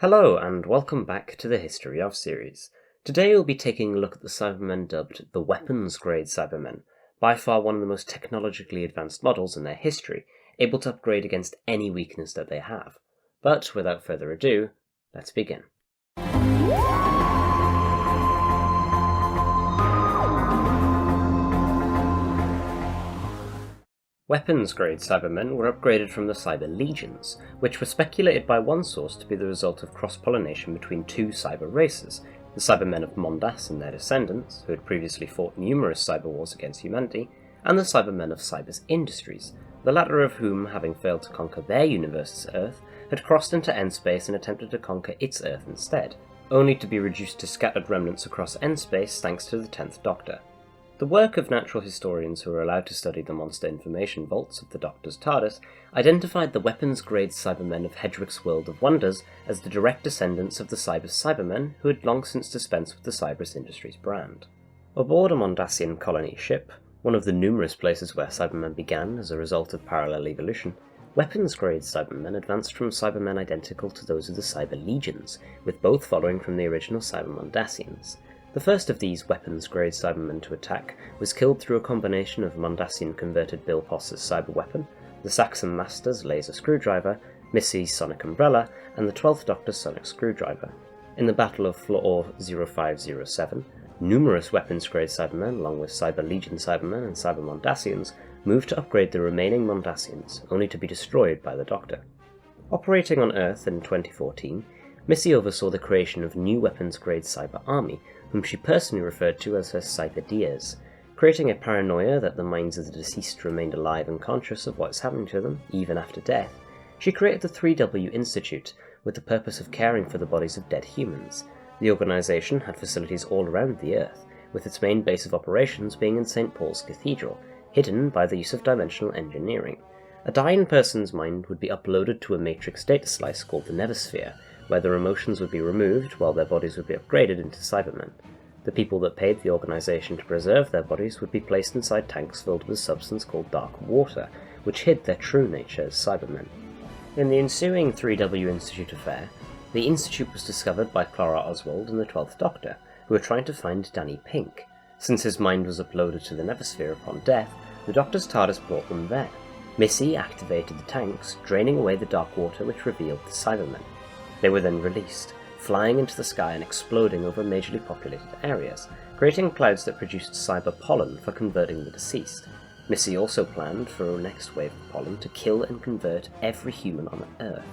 Hello, and welcome back to the History of series. Today we'll be taking a look at the Cybermen dubbed the weapons-grade Cybermen, by far one of the most technologically advanced models in their history, able to upgrade against any weakness that they have. But without further ado, let's begin. Weapons-grade Cybermen were upgraded from the Cyber Legions, which were speculated by one source to be the result of cross-pollination between two cyber races, the Cybermen of Mondas and their descendants, who had previously fought numerous cyber wars against humanity, and the Cybermen of Cyber's Industries, the latter of whom, having failed to conquer their universe's Earth, had crossed into N-Space and attempted to conquer its Earth instead, only to be reduced to scattered remnants across N-Space thanks to the 10th Doctor. The work of natural historians who were allowed to study the monster information vaults of the Doctor's TARDIS identified the weapons-grade Cybermen of Hedrick's World of Wonders as the direct descendants of the Cyber-Cybermen who had long since dispensed with the Cyber's Industries brand. Aboard a Mondasian colony ship, one of the numerous places where Cybermen began as a result of parallel evolution, weapons-grade Cybermen advanced from Cybermen identical to those of the Cyber Legions, with both following from the original Cyber-Mondasians. The first of these weapons-grade Cybermen to attack was killed through a combination of Mondasian-converted Bilpos's cyber weapon, the Saxon Master's laser screwdriver, Missy's sonic umbrella, and the 12th Doctor's sonic screwdriver. In the Battle of Floor 0507, numerous weapons-grade Cybermen, along with Cyber Legion Cybermen and Cyber Mondasians, moved to upgrade the remaining Mondasians, only to be destroyed by the Doctor. Operating on Earth in 2014, Missy oversaw the creation of new weapons-grade cyber army, whom she personally referred to as her Cyberdears. Creating a paranoia that the minds of the deceased remained alive and conscious of what is happening to them, even after death, she created the 3W Institute with the purpose of caring for the bodies of dead humans. The organisation had facilities all around the Earth, with its main base of operations being in St. Paul's Cathedral, hidden by the use of dimensional engineering. A dying person's mind would be uploaded to a matrix data slice called the Neversphere, where their emotions would be removed while their bodies would be upgraded into Cybermen. The people that paid the organisation to preserve their bodies would be placed inside tanks filled with a substance called dark water, which hid their true nature as Cybermen. In the ensuing 3W Institute affair, the Institute was discovered by Clara Oswald and the 12th Doctor, who were trying to find Danny Pink. Since his mind was uploaded to the Neversphere upon death, the Doctor's TARDIS brought them there. Missy activated the tanks, draining away the dark water which revealed the Cybermen. They were then released, flying into the sky and exploding over majorly populated areas, creating clouds that produced cyber pollen for converting the deceased. Missy also planned for a next wave of pollen to kill and convert every human on Earth.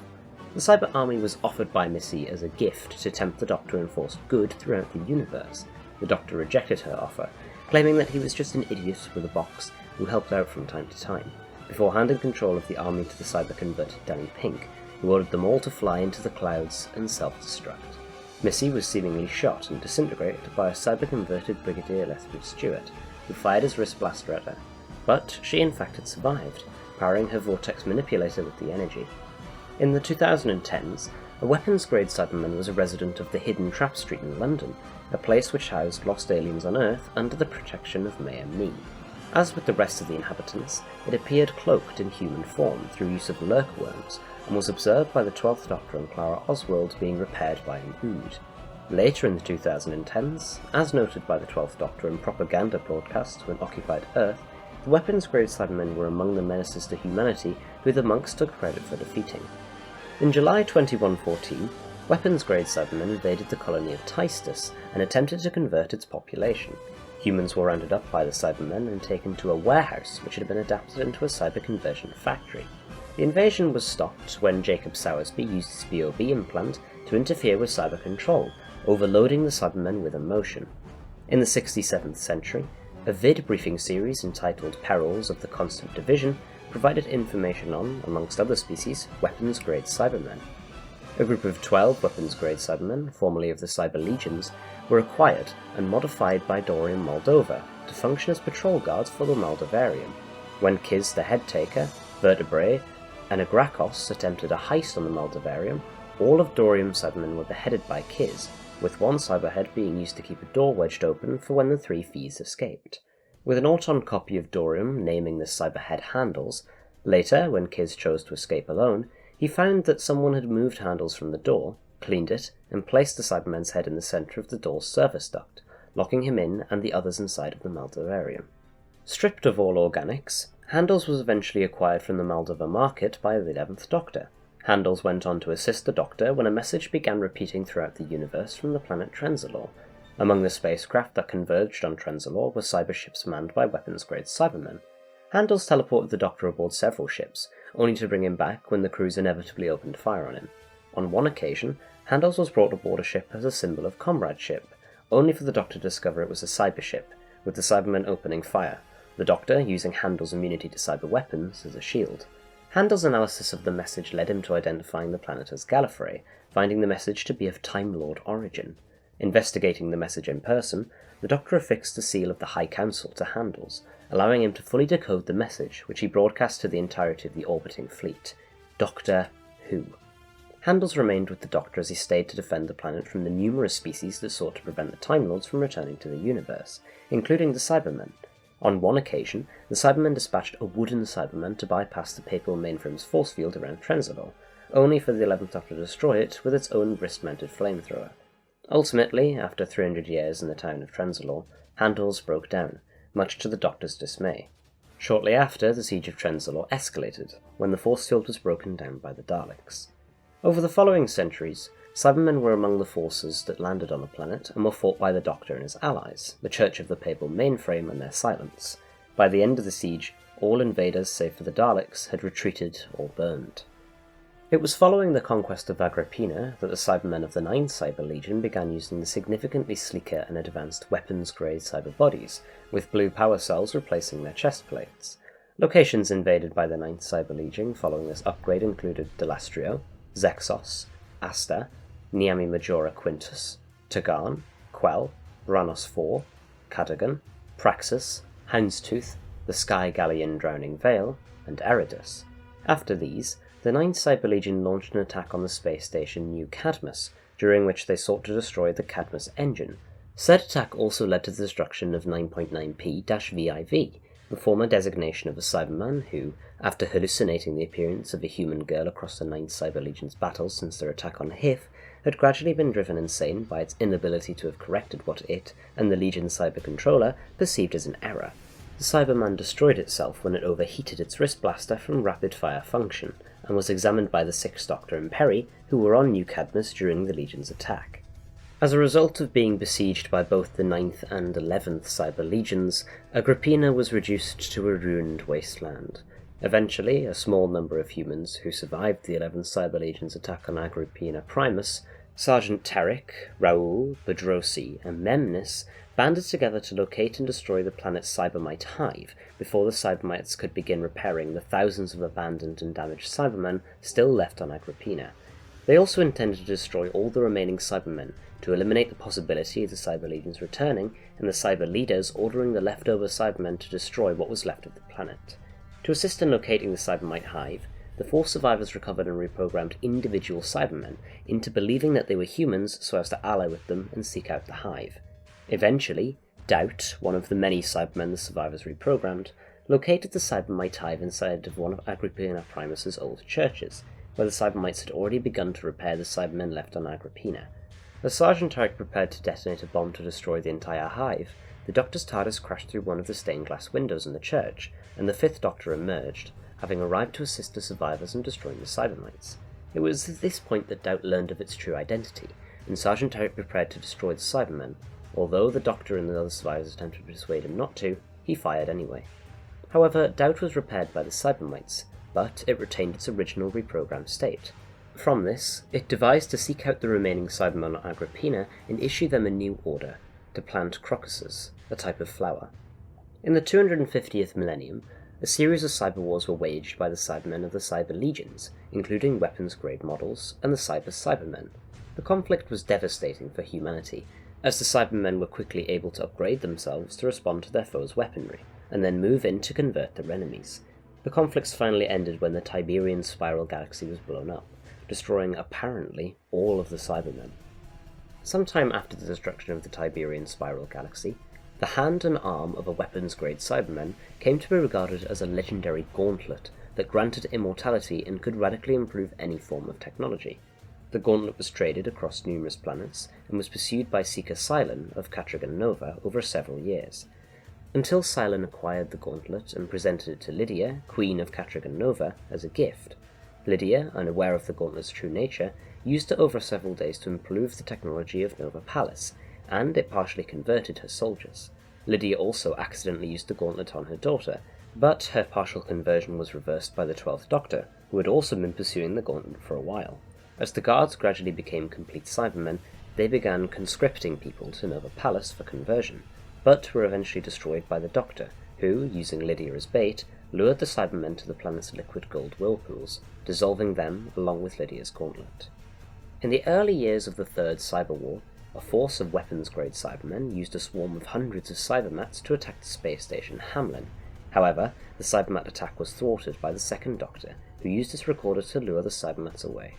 The cyber army was offered by Missy as a gift to tempt the Doctor to enforce good throughout the universe. The Doctor rejected her offer, claiming that he was just an idiot with a box who helped out from time to time, before handing control of the army to the cyber-converted Danny Pink, who ordered them all to fly into the clouds and self-destruct. Missy was seemingly shot and disintegrated by a cyber-converted Brigadier Lethbridge Stewart, who fired his wrist blaster at her, but she in fact had survived, powering her vortex manipulator with the energy. In the 2010s, a weapons-grade Cyberman was a resident of the Hidden Trap Street in London, a place which housed lost aliens on Earth under the protection of Mayor Me. As with the rest of the inhabitants, it appeared cloaked in human form through use of lurkworms, and was observed by the 12th Doctor and Clara Oswald being repaired by an ood. Later in the 2010s, as noted by the 12th Doctor in propaganda broadcasts when occupied Earth, the weapons-grade Cybermen were among the menaces to humanity who the monks took credit for defeating. In July 2114, weapons-grade Cybermen invaded the colony of Tiestus and attempted to convert its population. Humans were rounded up by the Cybermen and taken to a warehouse which had been adapted into a cyber-conversion factory. The invasion was stopped when Jacob Sowersby used his BOB implant to interfere with cyber control, overloading the Cybermen with emotion. In the 67th century, a vid briefing series entitled Perils of the Constant Division provided information on, amongst other species, weapons-grade Cybermen. A group of 12 weapons-grade Cybermen, formerly of the Cyber Legions, were acquired and modified by Dorian Moldova to function as patrol guards for the Maldovarium. When Kiz the Headtaker, Vertebrae, and Agrippina attempted a heist on the Maldovarium, all of Dorium's Cybermen were beheaded by Kiz, with one cyberhead being used to keep a door wedged open for when the three thieves escaped. With an Auton copy of Dorium naming the cyberhead Handles, later, when Kiz chose to escape alone, he found that someone had moved Handles from the door, cleaned it, and placed the Cyberman's head in the centre of the door's service duct, locking him in and the others inside of the Maldovarium. Stripped of all organics, Handles was eventually acquired from the Moldovar market by the 11th Doctor. Handles went on to assist the Doctor when a message began repeating throughout the universe from the planet Trenzalore. Among the spacecraft that converged on Trenzalore were cyberships manned by weapons-grade Cybermen. Handles teleported the Doctor aboard several ships, only to bring him back when the crews inevitably opened fire on him. On one occasion, Handles was brought aboard a ship as a symbol of comradeship, only for the Doctor to discover it was a cybership, with the Cybermen opening fire, the Doctor using Handles' immunity to cyber weapons as a shield. Handles' analysis of the message led him to identifying the planet as Gallifrey, finding the message to be of Time Lord origin. Investigating the message in person, the Doctor affixed the seal of the High Council to Handles, allowing him to fully decode the message, which he broadcast to the entirety of the orbiting fleet. Doctor Who. Handles remained with the Doctor as he stayed to defend the planet from the numerous species that sought to prevent the Time Lords from returning to the universe, including the Cybermen. On one occasion, the Cybermen dispatched a wooden Cyberman to bypass the papal mainframe's force field around Trenzalore, only for the 11th Doctor to destroy it with its own wrist-mounted flamethrower. Ultimately, after 300 years in the town of Trenzalore, Handles broke down, much to the Doctor's dismay. Shortly after, the siege of Trenzalore escalated, when the force field was broken down by the Daleks. Over the following centuries, Cybermen were among the forces that landed on the planet and were fought by the Doctor and his allies, the Church of the Papal Mainframe and their Silence. By the end of the siege, all invaders save for the Daleks had retreated or burned. It was following the conquest of Agrippina that the Cybermen of the 9th Cyber Legion began using the significantly sleeker and advanced weapons-grade cyber bodies, with blue power cells replacing their chest plates. Locations invaded by the 9th Cyber Legion following this upgrade included Delastrio, Zexos, Asta, Niami Majora Quintus, Tagarn, Quell, Ranos IV, Cadogan, Praxis, Houndstooth, the Sky Galleon Drowning Veil, and Eridus. After these, the 9th Cyber Legion launched an attack on the space station New Cadmus, during which they sought to destroy the Cadmus engine. Said attack also led to the destruction of 9.9P-VIV, the former designation of a Cyberman who, after hallucinating the appearance of a human girl across the 9th Cyber Legion's battles since their attack on Hith, had gradually been driven insane by its inability to have corrected what it, and the Legion's cyber controller, perceived as an error. The Cyberman destroyed itself when it overheated its wrist blaster from rapid-fire function, and was examined by the 6th Doctor and Perry, who were on New Cadmus during the Legion's attack. As a result of being besieged by both the 9th and 11th Cyber Legions, Agrippina was reduced to a ruined wasteland. Eventually, a small number of humans who survived the 11th Cyber Legion's attack on Agrippina Primus, Sergeant Tarek, Raoul, Bedrosi, and Memnis, banded together to locate and destroy the planet's Cybermite hive before the Cybermites could begin repairing the thousands of abandoned and damaged Cybermen still left on Agrippina. They also intended to destroy all the remaining Cybermen to eliminate the possibility of the Cyber Legions returning and the Cyber Leaders ordering the leftover Cybermen to destroy what was left of the planet. To assist in locating the Cybermite hive, the 4 survivors recovered and reprogrammed individual Cybermen into believing that they were humans so as to ally with them and seek out the hive. Eventually, Doubt, one of the many Cybermen the survivors reprogrammed, located the Cybermite hive inside of one of Agrippina Primus's old churches, where the Cybermites had already begun to repair the Cybermen left on Agrippina. As Sergeant Tarek prepared to detonate a bomb to destroy the entire hive, the Doctor's TARDIS crashed through one of the stained glass windows in the church, and the 5th Doctor emerged, having arrived to assist the survivors in destroying the Cybermites. It was at this point that Doubt learned of its true identity, and Sergeant Tarek prepared to destroy the Cybermen. Although the Doctor and the other survivors attempted to persuade him not to, he fired anyway. However, Doubt was repaired by the Cybermites, but it retained its original reprogrammed state. From this, it devised to seek out the remaining Cybermen on Agrippina and issue them a new order, to plant crocuses, a type of flower. In the 250th millennium, a series of cyber wars were waged by the Cybermen of the Cyber Legions, including weapons-grade models and the Cybermen. The conflict was devastating for humanity, as the Cybermen were quickly able to upgrade themselves to respond to their foes' weaponry, and then move in to convert their enemies. The conflicts finally ended when the Tiberian spiral galaxy was blown up, destroying apparently all of the Cybermen. Sometime after the destruction of the Tiberian spiral galaxy, the hand and arm of a weapons-grade Cyberman came to be regarded as a legendary gauntlet that granted immortality and could radically improve any form of technology. The Gauntlet was traded across numerous planets and was pursued by Seeker Cylon of Catragan Nova over several years, until Cylon acquired the Gauntlet and presented it to Lydia, Queen of Catragan Nova, as a gift. Lydia, unaware of the Gauntlet's true nature, used it over several days to improve the technology of Nova Palace, and it partially converted her soldiers. Lydia also accidentally used the Gauntlet on her daughter, but her partial conversion was reversed by the 12th Doctor, who had also been pursuing the Gauntlet for a while. As the guards gradually became complete Cybermen, they began conscripting people to Nova Palace for conversion, but were eventually destroyed by the Doctor, who, using Lydia as bait, lured the Cybermen to the planet's liquid gold whirlpools, dissolving them along with Lydia's Gauntlet. In the early years of the Third Cyber War, a force of weapons-grade Cybermen used a swarm of hundreds of Cybermats to attack the space station Hamlyn. However, the Cybermat attack was thwarted by the Second Doctor, who used his recorder to lure the Cybermats away.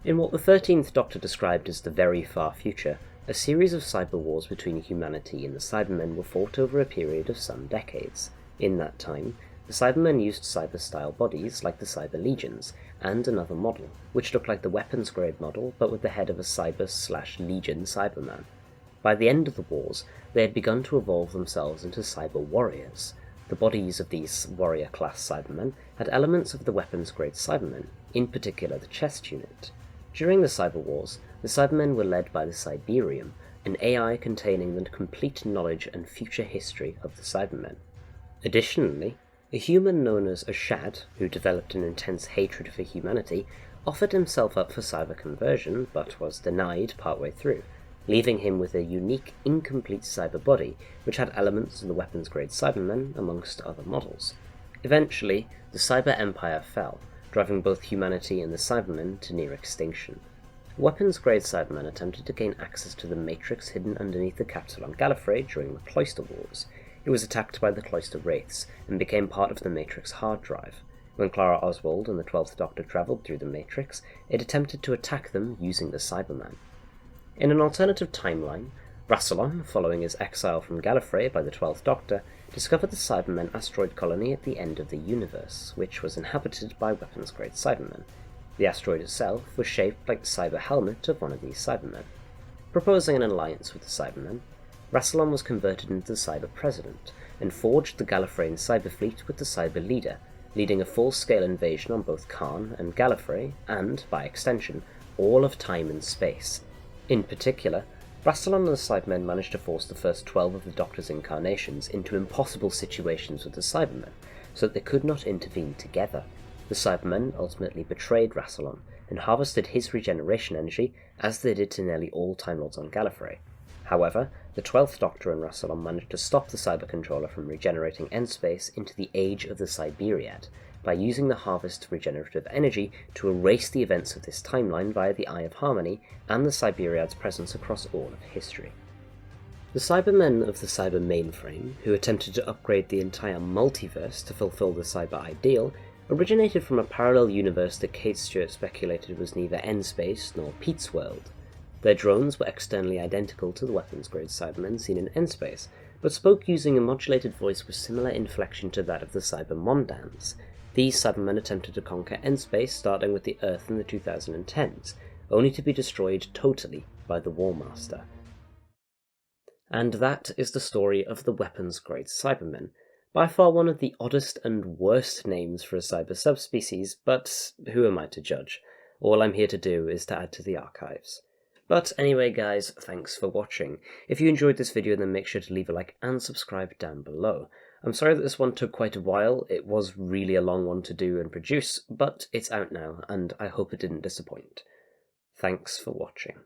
In what the 13th Doctor described as the very far future, a series of cyber wars between humanity and the Cybermen were fought over a period of some decades. In that time, the Cybermen used cyber-style bodies like the Cyber Legions, and another model, which looked like the weapons-grade model but with the head of a Cyber/Legion Cyberman. By the end of the wars, they had begun to evolve themselves into Cyber Warriors. The bodies of these warrior-class Cybermen had elements of the weapons-grade Cybermen, in particular the chest unit. During the Cyber Wars, the Cybermen were led by the Cyberium, an AI containing the complete knowledge and future history of the Cybermen. Additionally, a human known as Ashad, who developed an intense hatred for humanity, offered himself up for cyber conversion but was denied partway through, leaving him with a unique, incomplete cyber body which had elements of the weapons-grade Cybermen amongst other models. Eventually, the Cyber Empire fell, driving both humanity and the Cybermen to near extinction. Weapons-grade Cybermen attempted to gain access to the Matrix hidden underneath the capsule on Gallifrey during the Cloister Wars. It was attacked by the Cloister Wraiths and became part of the Matrix hard drive. When Clara Oswald and the 12th Doctor travelled through the Matrix, it attempted to attack them using the Cyberman. In an alternative timeline, Rassilon, following his exile from Gallifrey by the 12th Doctor, discovered the Cybermen asteroid colony at the end of the universe, which was inhabited by weapons-grade Cybermen. The asteroid itself was shaped like the cyber helmet of one of these Cybermen. Proposing an alliance with the Cybermen, Rassilon was converted into the Cyber President, and forged the Gallifreyan cyber fleet with the Cyber Leader, leading a full-scale invasion on both Khan and Gallifrey, and, by extension, all of time and space. In particular, Rassilon and the Cybermen managed to force the first 12 of the Doctor's incarnations into impossible situations with the Cybermen, so that they could not intervene together. The Cybermen ultimately betrayed Rassilon, and harvested his regeneration energy, as they did to nearly all Time Lords on Gallifrey. However, the 12th Doctor and Rassilon managed to stop the Cyber Controller from regenerating N-Space into the Age of the Cyberiad, by using the harvest of regenerative energy to erase the events of this timeline via the Eye of Harmony and the Cyberiad's presence across all of history. The Cybermen of the Cyber-Mainframe, who attempted to upgrade the entire multiverse to fulfill the cyber ideal, originated from a parallel universe that Kate Stewart speculated was neither N-Space nor Pete's World. Their drones were externally identical to the weapons-grade Cybermen seen in N-Space, but spoke using a modulated voice with similar inflection to that of the Cyber-Mondans. These Cybermen attempted to conquer N-Space starting with the Earth in the 2010s, only to be destroyed totally by the Warmaster. And that is the story of the weapons-grade Cybermen, by far one of the oddest and worst names for a cyber-subspecies, but who am I to judge? All I'm here to do is to add to the archives. But anyway guys, thanks for watching. If you enjoyed this video then make sure to leave a like and subscribe down below. I'm sorry that this one took quite a while, it was really a long one to do and produce, but it's out now, and I hope it didn't disappoint. Thanks for watching.